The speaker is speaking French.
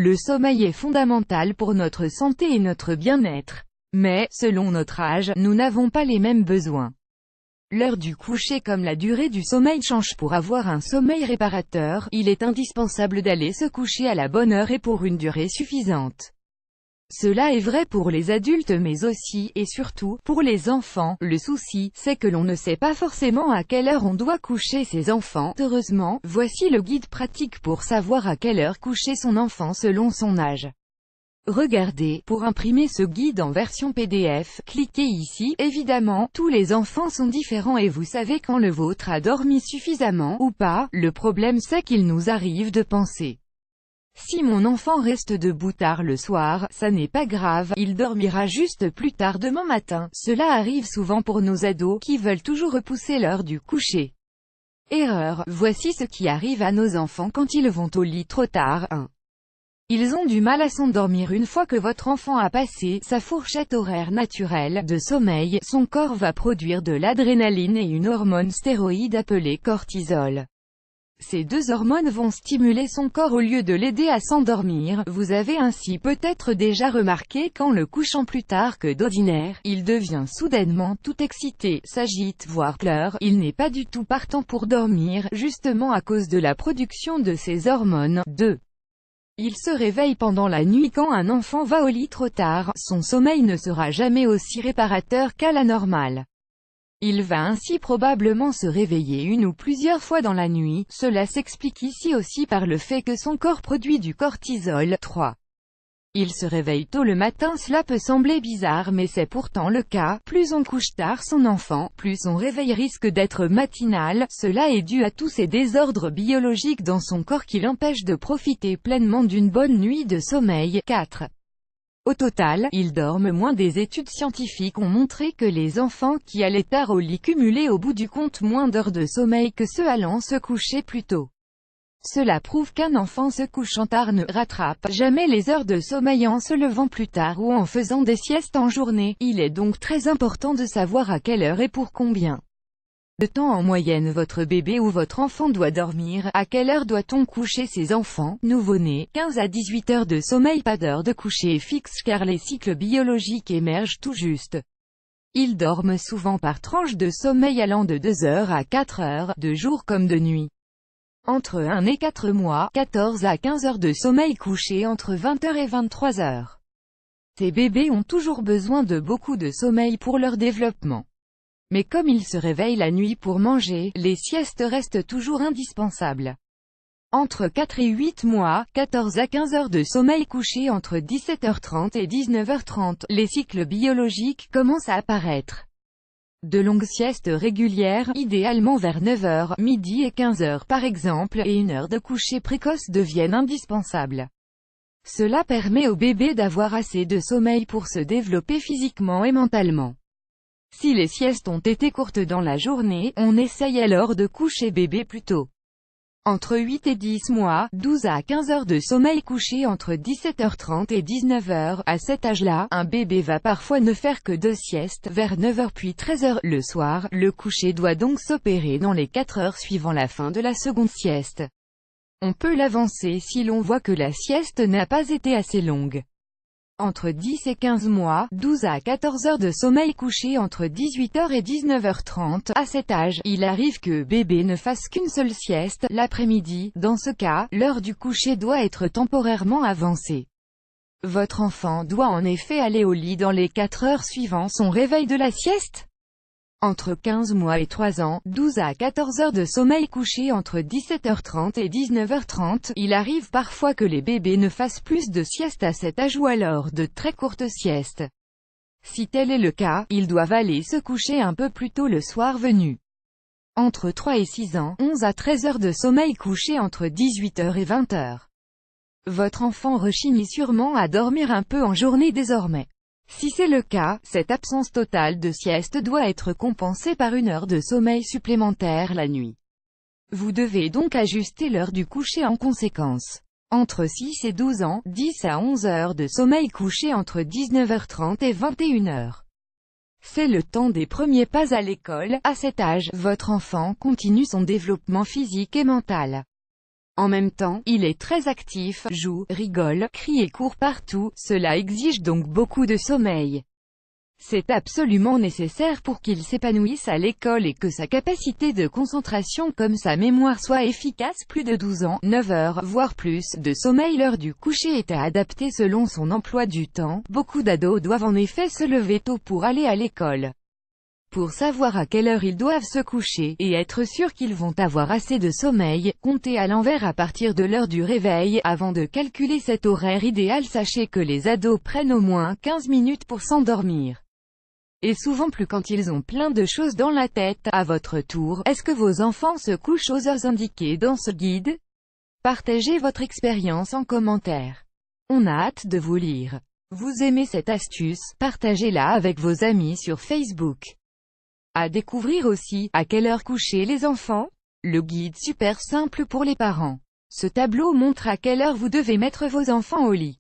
Le sommeil est fondamental pour notre santé et notre bien-être. Mais, selon notre âge, nous n'avons pas les mêmes besoins. L'heure du coucher comme la durée du sommeil change. Pour avoir un sommeil réparateur, il est indispensable d'aller se coucher à la bonne heure et pour une durée suffisante. Cela est vrai pour les adultes mais aussi, et surtout, pour les enfants. Le souci, c'est que l'on ne sait pas forcément à quelle heure on doit coucher ses enfants. Heureusement, voici le guide pratique pour savoir à quelle heure coucher son enfant selon son âge. Regardez, pour imprimer ce guide en version PDF, cliquez ici. Évidemment, tous les enfants sont différents et vous savez quand le vôtre a dormi suffisamment, ou pas. Le problème c'est qu'il nous arrive de penser: si mon enfant reste debout tard le soir, ça n'est pas grave, il dormira juste plus tard demain matin. Cela arrive souvent pour nos ados, qui veulent toujours repousser l'heure du coucher. Erreur, voici ce qui arrive à nos enfants quand ils vont au lit trop tard. 1. Ils ont du mal à s'endormir une fois que votre enfant a passé sa fourchette horaire naturelle de sommeil. Son corps va produire de l'adrénaline et une hormone stéroïde appelée cortisol. Ces deux hormones vont stimuler son corps au lieu de l'aider à s'endormir. Vous avez ainsi peut-être déjà remarqué qu'en le couchant plus tard que d'ordinaire, il devient soudainement tout excité, s'agite, voire pleure. Il n'est pas du tout partant pour dormir, justement à cause de la production de ces hormones. 2. Il se réveille pendant la nuit. Quand un enfant va au lit trop tard, son sommeil ne sera jamais aussi réparateur qu'à la normale. Il va ainsi probablement se réveiller une ou plusieurs fois dans la nuit. Cela s'explique ici aussi par le fait que son corps produit du cortisol. 3. Il se réveille tôt le matin. Cela peut sembler bizarre mais c'est pourtant le cas. Plus on couche tard son enfant, plus son réveil risque d'être matinal. Cela est dû à tous ces désordres biologiques dans son corps qui l'empêchent de profiter pleinement d'une bonne nuit de sommeil. 4. Au total, ils dorment moins. Des études scientifiques ont montré que les enfants qui allaient tard au lit cumulaient au bout du compte moins d'heures de sommeil que ceux allant se coucher plus tôt. Cela prouve qu'un enfant se couchant tard ne rattrape jamais les heures de sommeil en se levant plus tard ou en faisant des siestes en journée. Il est donc très important de savoir à quelle heure et pour combien de temps en moyenne votre bébé ou votre enfant doit dormir. À quelle heure doit-on coucher ses enfants? Nouveau-nés, 15 à 18 heures de sommeil. Pas d'heure de coucher fixe car les cycles biologiques émergent tout juste. Ils dorment souvent par tranches de sommeil allant de 2 heures à 4 heures, de jour comme de nuit. Entre 1 et 4 mois, 14 à 15 heures de sommeil couché entre 20 heures et 23 heures. Ces bébés ont toujours besoin de beaucoup de sommeil pour leur développement. Mais comme ils se réveillent la nuit pour manger, les siestes restent toujours indispensables. Entre 4 et 8 mois, 14 à 15 heures de sommeil couché entre 17h30 et 19h30, les cycles biologiques commencent à apparaître. De longues siestes régulières, idéalement vers 9h, midi et 15h par exemple, et une heure de coucher précoce deviennent indispensables. Cela permet au bébé d'avoir assez de sommeil pour se développer physiquement et mentalement. Si les siestes ont été courtes dans la journée, on essaye alors de coucher bébé plus tôt. Entre 8 et 10 mois, 12 à 15 heures de sommeil couché entre 17h30 et 19h. À cet âge-là, un bébé va parfois ne faire que 2 siestes, vers 9h puis 13h. Le soir, le coucher doit donc s'opérer dans les 4 heures suivant la fin de la seconde sieste. On peut l'avancer si l'on voit que la sieste n'a pas été assez longue. Entre 10 et 15 mois, 12 à 14 heures de sommeil couché entre 18h et 19h30. À cet âge, il arrive que bébé ne fasse qu'une seule sieste, l'après-midi. Dans ce cas, l'heure du coucher doit être temporairement avancée. Votre enfant doit en effet aller au lit dans les 4 heures suivant son réveil de la sieste. Entre 15 mois et 3 ans, 12 à 14 heures de sommeil couché entre 17h30 et 19h30, il arrive parfois que les bébés ne fassent plus de siestes à cet âge ou alors de très courtes siestes. Si tel est le cas, ils doivent aller se coucher un peu plus tôt le soir venu. Entre 3 et 6 ans, 11 à 13 heures de sommeil couché entre 18h et 20h. Votre enfant rechigne sûrement à dormir un peu en journée désormais. Si c'est le cas, cette absence totale de sieste doit être compensée par une heure de sommeil supplémentaire la nuit. Vous devez donc ajuster l'heure du coucher en conséquence. Entre 6 et 12 ans, 10 à 11 heures de sommeil couché entre 19h30 et 21h. C'est le temps des premiers pas à l'école. À cet âge, votre enfant continue son développement physique et mental. En même temps, il est très actif, joue, rigole, crie et court partout, cela exige donc beaucoup de sommeil. C'est absolument nécessaire pour qu'il s'épanouisse à l'école et que sa capacité de concentration comme sa mémoire soit efficace. Plus de 12 ans, 9 heures, voire plus, de sommeil. L'heure du coucher est à adapter selon son emploi du temps. Beaucoup d'ados doivent en effet se lever tôt pour aller à l'école. Pour savoir à quelle heure ils doivent se coucher, et être sûr qu'ils vont avoir assez de sommeil, comptez à l'envers à partir de l'heure du réveil. Avant de calculer cet horaire idéal, sachez que les ados prennent au moins 15 minutes pour s'endormir. Et souvent plus quand ils ont plein de choses dans la tête. À votre tour, est-ce que vos enfants se couchent aux heures indiquées dans ce guide? Partagez votre expérience en commentaire. On a hâte de vous lire. Vous aimez cette astuce? Partagez-la avec vos amis sur Facebook. À découvrir aussi, à quelle heure coucher les enfants? Le guide super simple pour les parents. Ce tableau montre à quelle heure vous devez mettre vos enfants au lit.